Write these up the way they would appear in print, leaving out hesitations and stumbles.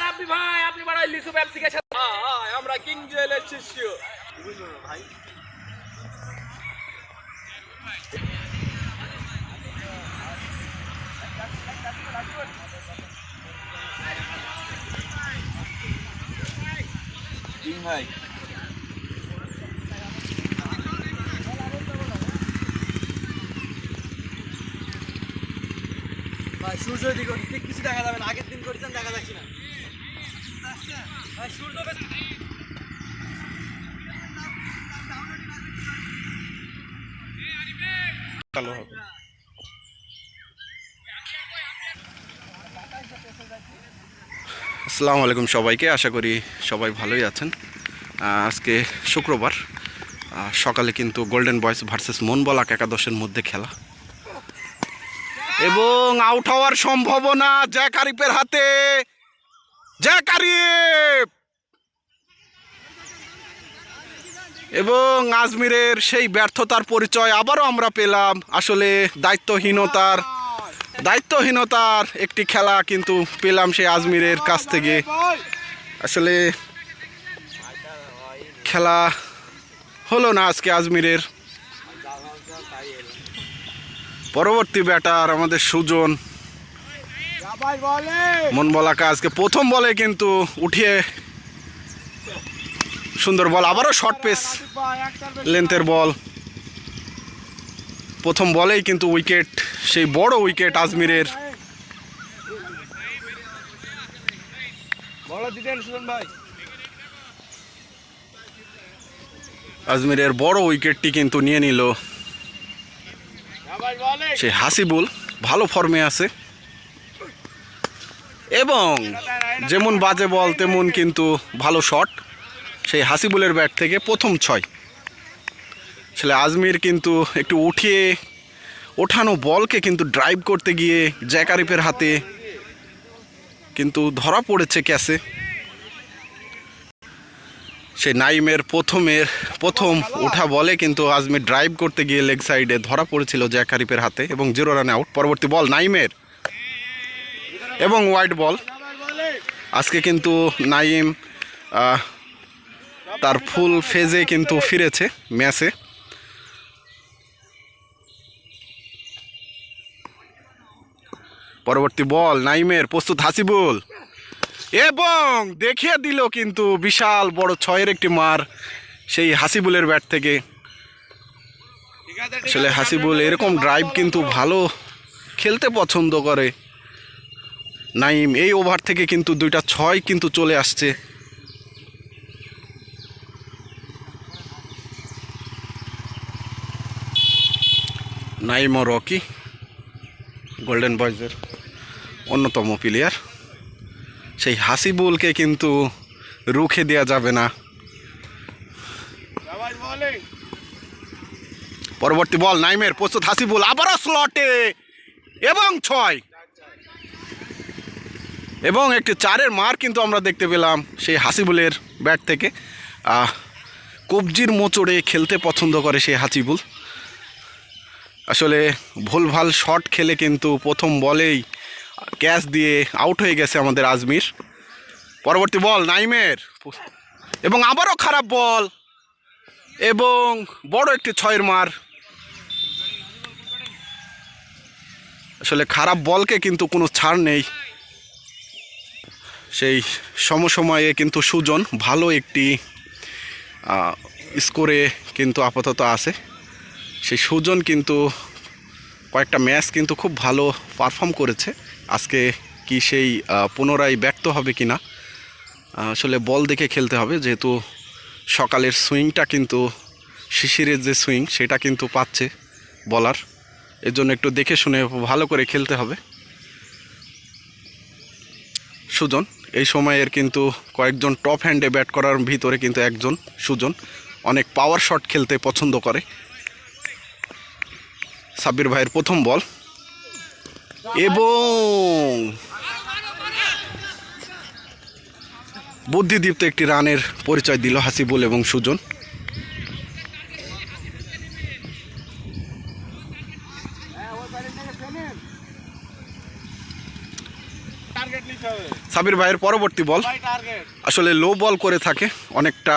রাব্বি ভাই আপনি বড় লিচু ব্যবসা গেছেন। আমরা কিং জুয়েলের শিষ্য ভাই। কিং ভাই সূর্য দিকে ঠিক কিছু দেখা যাবে না। আগের দিন করেছেন দেখা যাচ্ছে না। সূর্য ভালো হবে। আসসালামু আলাইকুম সবাইকে, আশা করি সবাই ভালোই আছেন। আজকে শুক্রবার সকালে কিন্তু গোল্ডেন বয়েজ ভার্সেস মনবলাক একাদশের মধ্যে খেলা এবং আউট হওয়ার সম্ভাবনা জ্যাক আরিফের হাতে। জ্যাক আরিফ এবং আজমিরের সেই ব্যর্থতার পরিচয় আবারও আমরা পেলাম। আসলে দায়িত্বহীনতার একটি খেলা কিন্তু পেলাম সেই আজমিরের কাছ থেকে। আসলে খেলা হলো না আজকে আজমিরের। পরবর্তী ব্যাটার আমাদের সুজন মনবলাকা আজকে প্রথম বলে কিন্তু উঠিয়ে সুন্দর বল, আবারও শর্ট পেস লেন্থের বল। প্রথম বলেই কিন্তু উইকেট, সেই বড় উইকেট আজমিরের। আজমিরের বড় উইকেটটি কিন্তু নিয়ে নিল সেই হাসিবুল। ভালো ফর্মে আছে এবং যেমন বাজে বল তেমন কিন্তু ভালো শট সেই হাসিবুলের ব্যাট থেকে। প্রথম 6। আসলে আজমির কিন্তু একটু ওঠানো বলকে কিন্তু ড্রাইভ করতে গিয়ে জ্যাক আরিফের হাতে কিন্তু ধরা পড়েছে ক্যাচে। সেই নাইমের প্রথম ওঠা বলে কিন্তু আজমির ড্রাইভ করতে গিয়ে লেগ সাইডে ধরা পড়েছিল জ্যাক আরিফের হাতে এবং 0 রানে আউট। পরবর্তী বল নাইমের এবং ওয়াইড বল। আজকে কিন্তু নাইম তার ফুল ফেজে কিন্তু ফিরেছে ম্যাচে। পরবর্তী বল নাইমের, প্রস্তুত হাসিবুল এবং দেখিয়ে দিল কিন্তু বিশাল বড় 6-এর একটি মার সেই হাসিবুলের ব্যাট থেকে। আসলে হাসিবুল এরকম ড্রাইভ কিন্তু ভালো খেলতে পছন্দ করে। নাইম এই ওভার থেকে কিন্তু 2টা 6 কিন্তু চলে আসছে। নাইম ও রকি গোল্ডেন বয়েজের অন্যতম প্লেয়ার। সেই হাসিবুলকে কিন্তু রুখে দেওয়া যাবে না। পরবর্তী বল নাইমের, প্রস্তুত হাসিবুল, আবারও স্লটে এবং 6 এবং একটি 4-এর মার কিন্তু আমরা দেখতে পেলাম সেই হাসিবুলের ব্যাট থেকে। কবজির মোচড়ে খেলতে পছন্দ করে সেই হাসিবুল। আসলে ভুলভাল শট খেলে কিন্তু প্রথম বলেই ক্যাচ দিয়ে আউট হয়ে গেছে আমাদের আজমির। পরবর্তী বল নাইমের এবং আবারও খারাপ বল এবং বড় একটি 6-এর মার। আসলে খারাপ বলকে কিন্তু কোনো ছাড় নেই। সেই সময়ে কিন্তু সুজন ভালো একটি স্কোরে কিন্তু আপাতত আছে। সেই সুজন কিন্তু কয়েকটা ম্যাচ কিন্তু খুব ভালো পারফর্ম করেছে। আজকে কি সেই পুনরায় ব্যর্থ হবে কি না, আসলে বল দেখে খেলতে হবে। যেহেতু সকালের সুইংটা কিন্তু শিশিরের যে সুইং সেটা কিন্তু পাচ্ছে বলার, এর জন্য একটু দেখে শুনে ভালো করে খেলতে হবে। সুজন এই সময়ের কিন্তু কয়েকজন টপ হ্যান্ডে ব্যাট করার ভিতরে কিন্তু একজন সুজন অনেক পাওয়ার শট খেলতে পছন্দ করে। সাব্বির ভাইয়ের প্রথম বল এবং বুদ্ধিদীপ্ত একটি রানের পরিচয় দিল হাসিবুল এবং সুজন। সাবির ভাইয়ের পরবর্তী বল আসলে লো বল করে থাকে, অনেকটা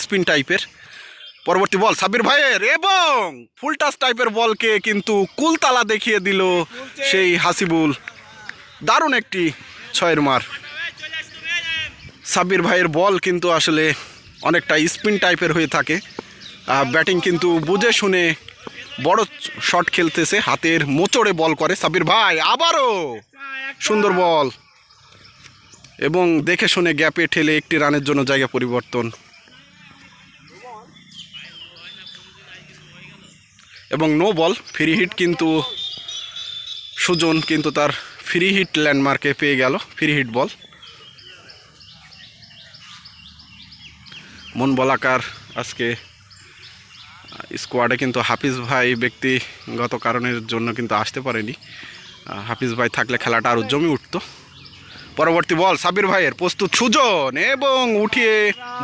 স্পিন টাইপের। পরবর্তী বল সাবির ভাইয়ের এবং ফুল টাচ টাইপের বলকে কিন্তু কুলতালা দেখিয়ে দিল সেই হাসিবুল। দারুণ একটি ছয়ের মার। সাবির ভাইয়ের বল কিন্তু আসলে অনেকটা স্পিন টাইপের হয়ে থাকে। ব্যাটিং কিন্তু বুঝে শুনে বড় শট খেলতেছে, হাতের মোচড়ে বল করে সাবির ভাই। আবারও সুন্দর বল এবং দেখে শুনে গ্যাপে ঠেলে একটি রানের জন্য জায়গা পরিবর্তন। এবং নো বল, ফ্রি হিট কিন্তু সুজন কিন্তু তার ফ্রি হিট ল্যান্ডমার্কে পেয়ে গেল, ফ্রি হিট বল। মন বলাকার আজকে স্কোয়াডে কিন্তু হাফিজ ভাই ব্যক্তিগত কারণের জন্য কিন্তু আসতে পারেনি। হাফিজ ভাই থাকলে খেলাটা আরও জমে উঠত। পরবর্তী বল সাবির ভাইয়ের, প্রস্তুত সুজন এবং উঠিয়ে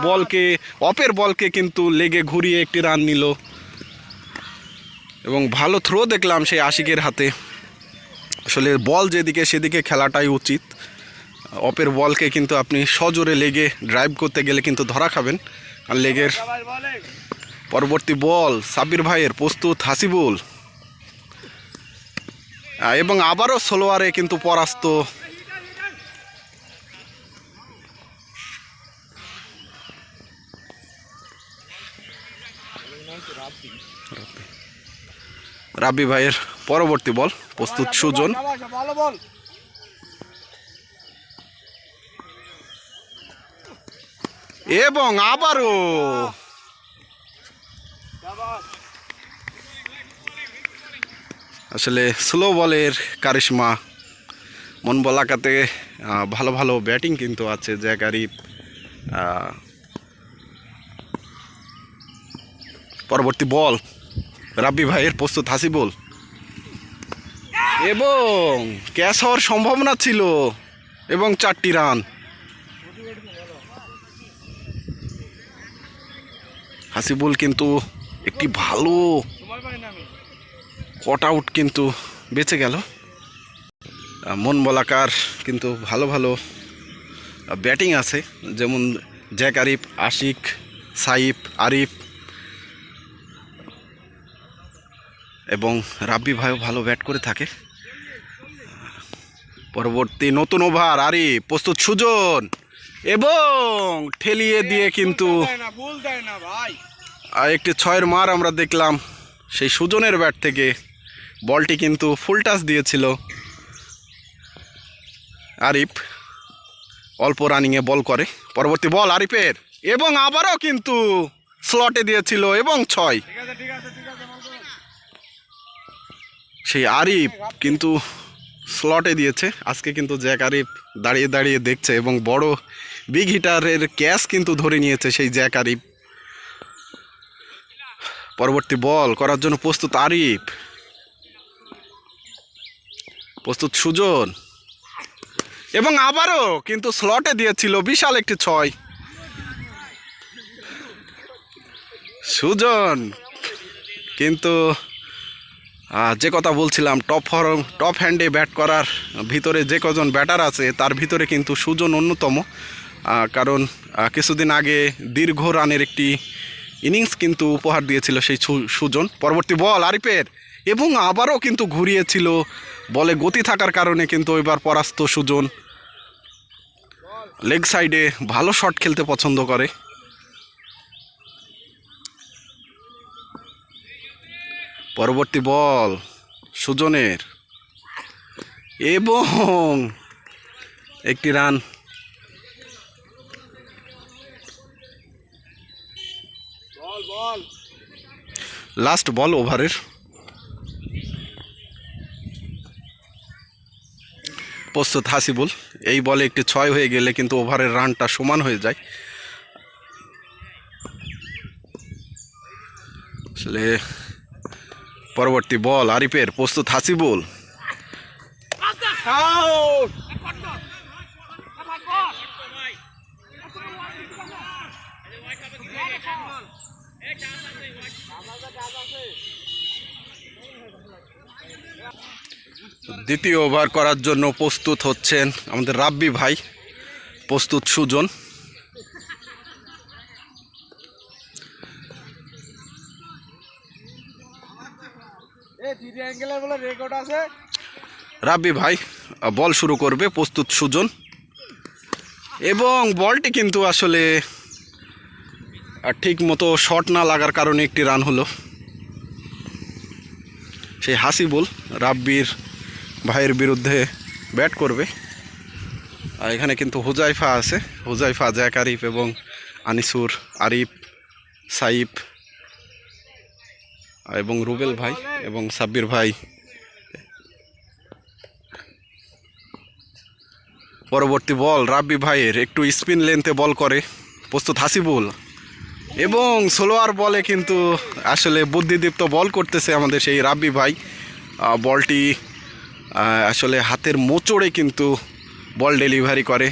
বলকে, অপের বলকে কিন্তু লেগে ঘুরিয়ে একটি রান নিল। এবং ভালো থ্রো দেখলাম সেই আশিকের হাতে। আসলে বল যেদিকে সেদিকে খেলাটাই উচিত। অপের বলকে কিন্তু আপনি সজোরে লেগে ড্রাইভ করতে গেলে কিন্তু ধরা খাবেন। আর লেগের পরবর্তী বল সাবির ভাইয়ের, প্রস্তুত হাসিবুল এবং আবারও স্লোয়ারে কিন্তু পরাস্ত। রাব্বি ভাইয়ের পরবর্তী বল, প্রস্তুত সুজন এবং আবারও আসলে স্লো বলের কারিশমা। মন বলাকাতে ভালো ভালো ব্যাটিং কিন্তু আছে, জ্যাক আরিফ। পরবর্তী বল রাব্বি ভাইয়ের, প্রস্তুত হাসিবুল এবং ক্যাচ হওয়ার সম্ভাবনা ছিল এবং 4টি রান। হাসিবুল কিন্তু একটি ভালো কট আউট কিন্তু বেঁচে গেল। মন বলাকার কিন্তু ভালো ভালো ব্যাটিং আছে, যেমন জ্যাক আরিফ, আশিক, সাইফ, আরিফ এবং রাব্বি ভাইও ভালো ব্যাট করে থাকে। পরবর্তী নতুন ওভার আরিফ, প্রস্তুত সুজন এবং ঠেলিয়ে দিয়ে কিন্তু একটি ছয়ের মার আমরা দেখলাম সেই সুজনের ব্যাট থেকে। বলটি কিন্তু ফুল টাচ দিয়েছিল আরিফ, অল্প রানিংয়ে বল করে। পরবর্তী বল আরিফের এবং আবারও কিন্তু স্লটে দিয়েছিল এবং 6। সেই আরিফ কিন্তু স্লটে দিয়েছে। আজকে কিন্তু জ্যাক আরিফ দাঁড়িয়ে দাঁড়িয়ে দেখছে এবং বড় বিগ হিটারের ক্যাচ কিন্তু ধরে নিয়েছে সেই জ্যাক আরিফ। পরবর্তী বল করার জন্য প্রস্তুত আরিফ, প্রস্তুত সুজন এবং আবারও কিন্তু স্লটে দিয়েছিল বিশাল একটি 6। সুজন কিন্তু যে কথা বলছিলাম, টপ হ্যান্ডে ব্যাট করার ভিতরে যে কজন ব্যাটার আছে তার ভিতরে কিন্তু সুজন অন্যতম। কারণ কিছুদিন আগে দীর্ঘ রানের একটি ইনিংস কিন্তু উপহার দিয়েছিল সেই সুজন। পরবর্তী বল আরিফের এবং আবারও কিন্তু ঘুরিয়েছিল, বলে গতি থাকার কারণে কিন্তু এবার পরাস্ত সুজন। লেগ সাইডে ভালো শট খেলতে পছন্দ করে। পরবর্তী বল সুজনের এবং একটি রান। লাস্ট বল ওভারের, প্রস্তুত হাসিবুল। এই বলে একটি 6 হয়ে গেলে কিন্তু ওভারের রানটা সমান হয়ে যায়। আসলে পরবর্তী বল আরিফের, প্রস্তুত হাসিবুল দ্বিতীয় ওভার করার জন্য প্রস্তুত হচ্ছেন আমাদের রাব্বি ভাই, প্রস্তুত সুজন। রাব্বি ভাই বল শুরু করবে, প্রস্তুত সুজন। এবং বলটি কিন্তু আসলে ঠিক মতো শট না লাগার কারণে একটি রান হলো। সেই হাসিবুল রাব্বির ভাইয়ের বিরুদ্ধে ব্যাট করবে। আর এখানে কিন্তু হুজাইফা আছে, হুজাইফা, জ্যাক আরিফ এবং আনিসুর, আরিফ, সাইফ এবং রুবেল ভাই এবং সাব্বির ভাই। পরবর্তী বল রাব্বি ভাইয়ের, একটু স্পিন লেন্থে বল করে, প্রস্তুত হাসিবুল। এবং স্লোয়ার বলে কিন্তু আসলে বুদ্ধিদীপ্ত বল করতেছে আমাদের সেই রাব্বি ভাই। বলটি আসলে হাতের মোচড়ে কিন্তু বল ডেলিভারি করে।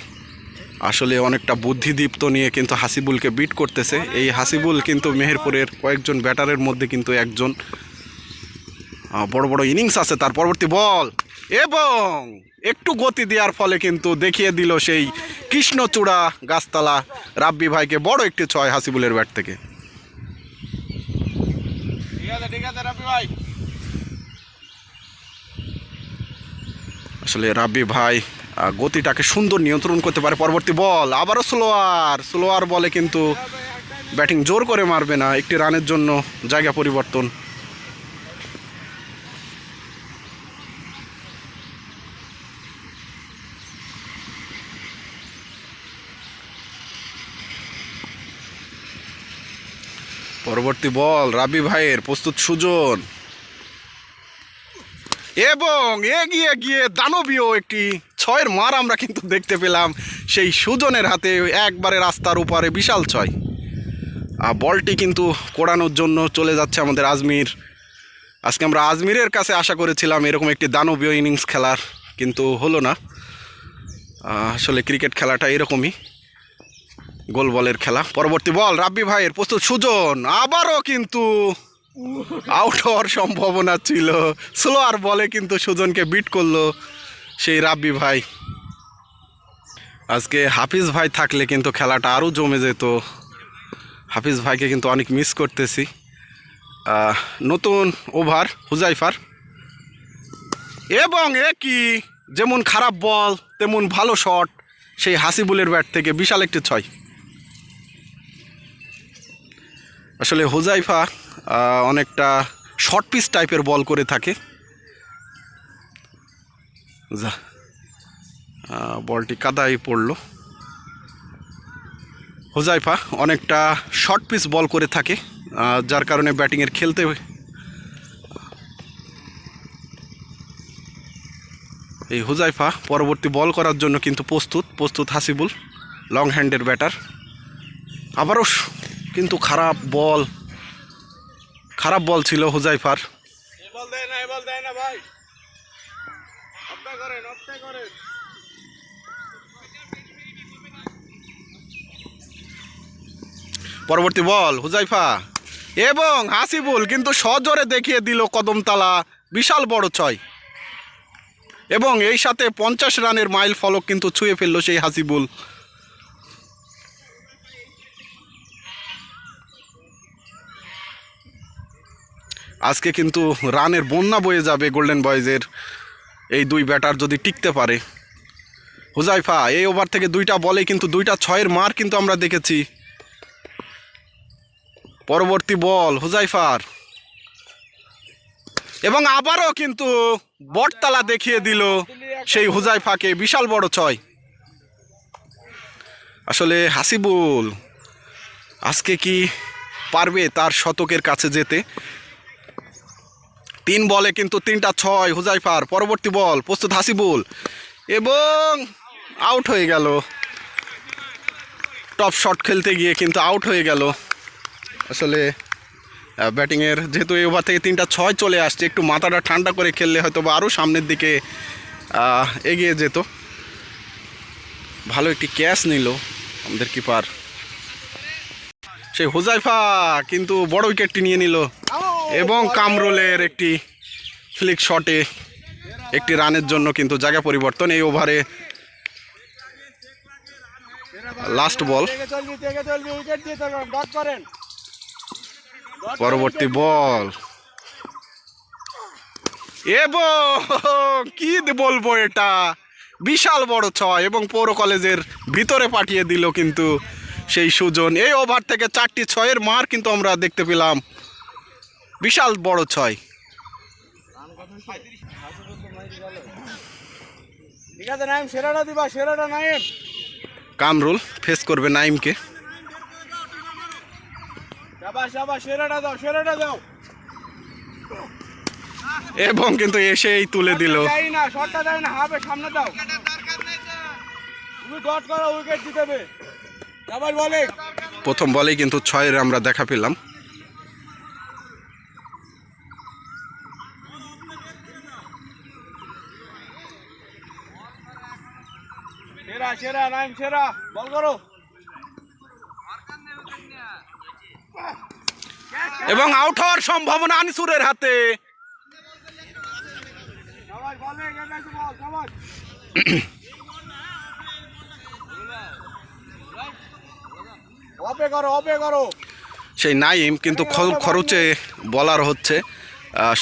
আসলে অনেকটা বুদ্ধিদীপ্ত নিয়ে কিন্তু হাসিবুলকে বিট করতেছে। এই হাসিবুল কিন্তু মেহেরপুরের কয়েকজন ব্যাটারের মধ্যে কিন্তু একজন, বড় বড় ইনিংস আছে তার। পরবর্তী বল এবং একটু গতি দেওয়ার ফলে কিন্তু দেখিয়ে দিল সেই কৃষ্ণচূড়া গাছতলা রাব্বি ভাইকে বড় একটি 6 হাসিবুলের ব্যাট থেকে। আসলে রাব্বি ভাই গতিটাকে সুন্দর নিয়ন্ত্রণ করতে পারে। পরবর্তী বল আবারও স্লোয়ার বলে কিন্তু ব্যাটিং জোর করে মারবে না, একটি রানের জন্য জায়গা পরিবর্তন। পরবর্তী বল রাব্বি ভাইয়ের, প্রস্তুত সুজন। এবং এগিয়ে গিয়ে দানবীয় একটি 6-এর মার আমরা কিন্তু দেখতে পেলাম সেই সুজনের হাতে, একবারে রাস্তার উপরে বিশাল 6। বলটি কিন্তু কোড়ানোর জন্য চলে যাচ্ছে আমাদের আজমির। আজকে আমরা আজমিরের কাছে আশা করেছিলাম এরকম একটি দানবীয় ইনিংস খেলার, কিন্তু হলো না। আসলে ক্রিকেট খেলাটা এরকমই, গোল বলের খেলা। পরবর্তী বল রাব্বি ভাইয়ের, প্রস্তুত সুজন। আবারও কিন্তু আউট হওয়ার সম্ভাবনা ছিল, স্লোয়ার বলে কিন্তু সুজনকে বিট করলো সেই রাব্বি ভাই। আজকে হাফিজ ভাই থাকলে কিন্তু খেলাটা আরও জমে যেত। হাফিজ ভাইকে কিন্তু অনেক মিস করতেছি। নতুন ওভার হুজাইফার, এবং কি যেমন খারাপ বল তেমন ভালো শট সেই হাসিবুলের ব্যাট থেকে, বিশাল একটি 6। আসলে হুজাইফা অনেকটা শর্ট পিচ টাইপের বল করে থাকে। বলটি কাদায় পড়ল। হুজাইফা অনেকটা শর্ট পিচ বল করে থাকে, যার কারণে ব্যাটিংয়ের খেলতে। এই হুজাইফা পরবর্তী বল করার জন্য কিন্তু প্রস্তুত হাসিবুল, লং হ্যান্ডের ব্যাটার। আবারও কিন্তু খারাপ বল ছিল হুজাইফার। পরবর্তী বল হুজাইফা এবং হাসিবুল কিন্তু সজোরে দেখিয়ে দিল কদমতলা, বিশাল বড় 6। এবং এই সাথে 50 রানের মাইল ফলক কিন্তু ছুঁয়ে ফেললো সেই হাসিবুল। আজকে কিন্তু রানের বন্যা বয়ে যাবে গোল্ডেন বয়েজের এই দুই ব্যাটার যদি টিকতে পারে। হুজাইফা এই ওভার থেকে 2টা বলে কিন্তু 2টা 6-এর মার কিন্তু আমরা দেখেছি। পরবর্তী বল হুজাইফার, এবং আবারও কিন্তু বটতলা দেখিয়ে দিল সেই হুজাইফাকে, বিশাল বড় 6। আসলে হাসিবুল আজকে কি পারবে তার শতকের কাছে যেতে? 3 বলে কিন্তু 3টা 6 হুজাইফার। পরবর্তী বল প্রস্তুত হাসিবুল, এবং আউট হয়ে গেল। টপ শট খেলতে গিয়ে কিন্তু আউট হয়ে গেল। আসলে ব্যাটিংয়ের যেহেতু এই ওভার থেকে 3টা 6 চলে আসছে, একটু মাথাটা ঠান্ডা করে খেললে হয়তো বা আরও সামনের দিকে এগিয়ে যেত। ভালো একটি ক্যাচ নিল আমাদের কিপার। সেই হুজাইফা কিন্তু বড় উইকেটটি নিয়ে নিল এবং কামরুলের একটি ফ্লিক শটে একটি রানের জন্য কিন্তু জায়গা পরিবর্তন। এই ওভারে লাস্ট বল, পরবর্তী বল এবং কি বলবো, এটা বিশাল বড় ছয় এবং পৌর কলেজের ভিতরে পাঠিয়ে দিল কিন্তু সেই সুজন। এই ওভার থেকে 4টি ছয়ের মার কিন্তু আমরা দেখতে পেলাম, বিশাল বড় ছয়। ঠিক আছে নাইম, সেরাটা দিবা, সেরাটা নাইম। কামরুল ফেস করবে নাইমকে। শাবাশ শাবাশ, সেরাটা দাও, সেরাটা দাও। এবং কিন্তু এসেই তুলে দিল। যাই না, শটটা যাই না, হাফে সামনে দাও। তুমি ডট করো, উইকেট দিতে হবে। শাবাশ বলে। প্রথম বলেই কিন্তু 6-এর আমরা দেখা পেলাম। সেরা সেরা নাইম, সেরা বল করো। এবং আউট হওয়ার সম্ভাবনা আনিসুরের হাতে। শাবাশ বলে, গেছে বল, শাবাশ। অপে করো, অপে করো। সেই নাইম কিন্তু খরচে বলার হচ্ছে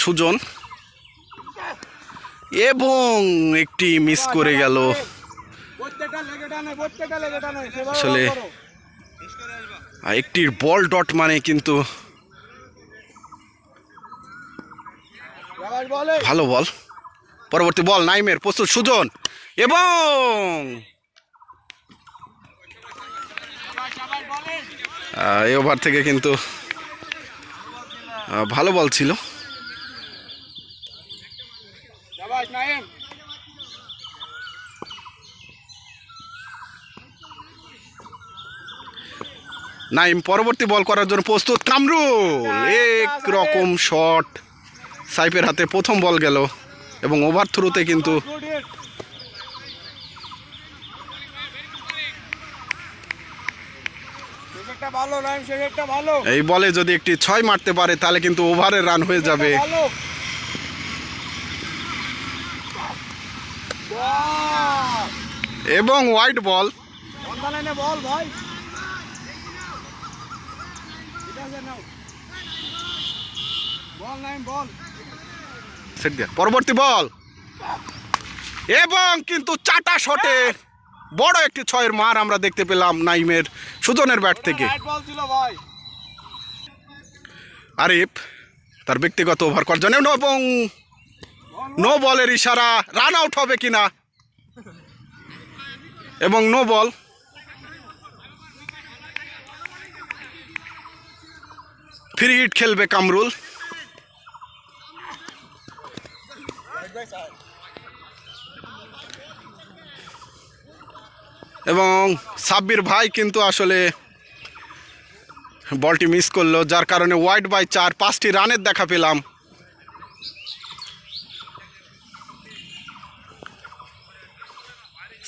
সুজন এবং একটি মিস করে গেল। আসলে একটি বল ডট মানে কিন্তু ভালো বল। পরবর্তী বল নাইমের, প্রস্তুত সুজন এবং এই ওভার থেকে কিন্তু ভালো বল ছিল। নাইম পরবর্তী বল করার জন্য প্রস্তুত। কামরুল এক রকম শট, সাইফের হাতে প্রথম বল গেল এবং ওভার থ্রুতে কিন্তু এই বলে যদি একটি 6 মারতে পারে তাহলে কিন্তু ওভারের রান হয়ে যাবে। এবং ওয়াইড বল। পরবর্তী বল এবং কিন্তু 4টা শটে বড় একটি 6-এর মার আমরা দেখতে পেলাম নাইমের, সুজনের ব্যাট থেকে। আরিফ তার ব্যক্তিগত ওভার করার জন্য এবং নো বলের ইশারা, রান আউট হবে কিনা এবং নো বল। ফ্রি হিট খেলবে কামরুল। এবং সাব্বির ভাই কিন্তু আসলে বলটি মিস করলো, যার কারণে ওয়াইড বাই 4, 5টি রানের দেখা পেলাম।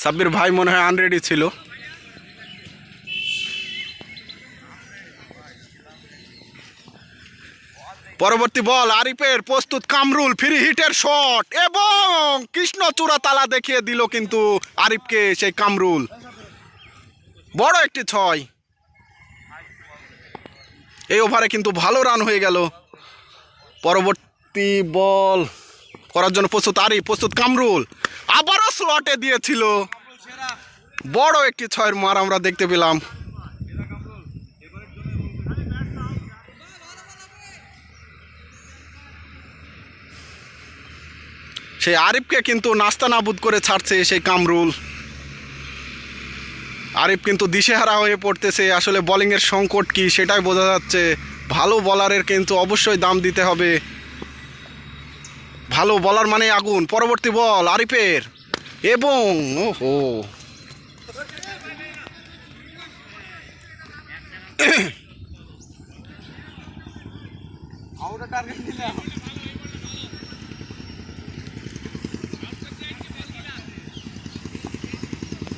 সাব্বির ভাই মনে হয় আনরেডি ছিল। পরবর্তী বল আরিফের, প্রস্তুত কামরুল, ফ্রি হিটের শট এবং কৃষ্ণচূড়া তালা দেখিয়ে দিল কিন্তু আরিফকে সেই কামরুল। বড় একটি 6। এই ওভারে কিন্তু ভালো রান হয়ে গেল। পরবর্তী বল করার জন্য প্রস্তুত আরিফ, প্রস্তুত কামরুল, আবারও স্লটে দিয়েছিল। বড় একটি 6-এর মার আমরা দেখতে পেলাম। সেই আরিফকে কিন্তু নাস্তা নাবুদ করে ছাড়ছে সেই কামরুল। আরিফ কিন্তু দিশেহারা হয়ে পড়তেছে, আসলে বোলিংয়ের সংকট কি সেটাই বোঝা যাচ্ছে। ভালো বলারের কিন্তু অবশ্যই দাম দিতে হবে, ভালো বলার মানে আগুন। পরবর্তী বল আরিফের এবং টার্গেট দিলাম।